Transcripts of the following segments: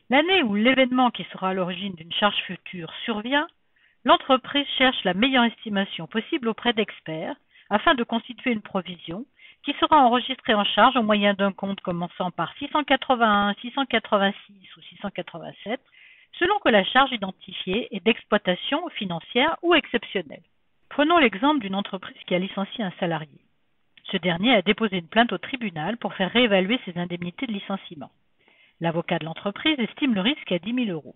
L'année où l'événement qui sera à l'origine d'une charge future survient, l'entreprise cherche la meilleure estimation possible auprès d'experts afin de constituer une provision qui sera enregistrée en charge au moyen d'un compte commençant par 681, 686 ou 687, selon que la charge identifiée est d'exploitation financière ou exceptionnelle. Prenons l'exemple d'une entreprise qui a licencié un salarié. Ce dernier a déposé une plainte au tribunal pour faire réévaluer ses indemnités de licenciement. L'avocat de l'entreprise estime le risque à 10 000 euros.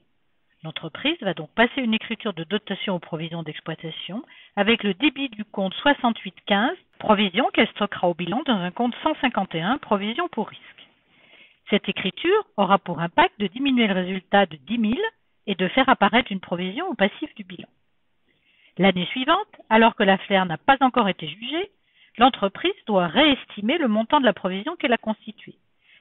L'entreprise va donc passer une écriture de dotation aux provisions d'exploitation avec le débit du compte 6815, provision qu'elle stockera au bilan dans un compte 151, provision pour risque. Cette écriture aura pour impact de diminuer le résultat de 10 000 et de faire apparaître une provision au passif du bilan. L'année suivante, alors que l'affaire n'a pas encore été jugée, l'entreprise doit réestimer le montant de la provision qu'elle a constituée.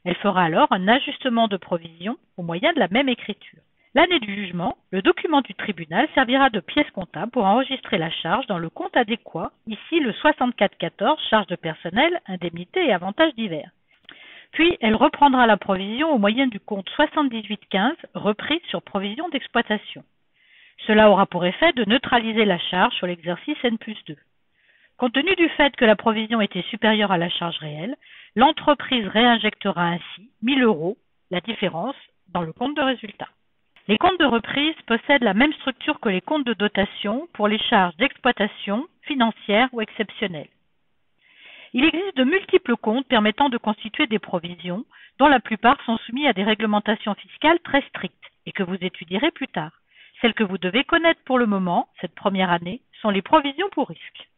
Elle fera alors un ajustement de provision au moyen de la même écriture. L'année du jugement, le document du tribunal servira de pièce comptable pour enregistrer la charge dans le compte adéquat, ici le 6414, charge de personnel, indemnités et avantages divers. Puis, elle reprendra la provision au moyen du compte 7815, repris sur provision d'exploitation. Cela aura pour effet de neutraliser la charge sur l'exercice N+2. Compte tenu du fait que la provision était supérieure à la charge réelle, l'entreprise réinjectera ainsi 1 000 euros, la différence, dans le compte de résultat. Les comptes de reprise possèdent la même structure que les comptes de dotation pour les charges d'exploitation, financières ou exceptionnelles. Il existe de multiples comptes permettant de constituer des provisions, dont la plupart sont soumis à des réglementations fiscales très strictes et que vous étudierez plus tard. Celles que vous devez connaître pour le moment, cette première année, sont les provisions pour risque.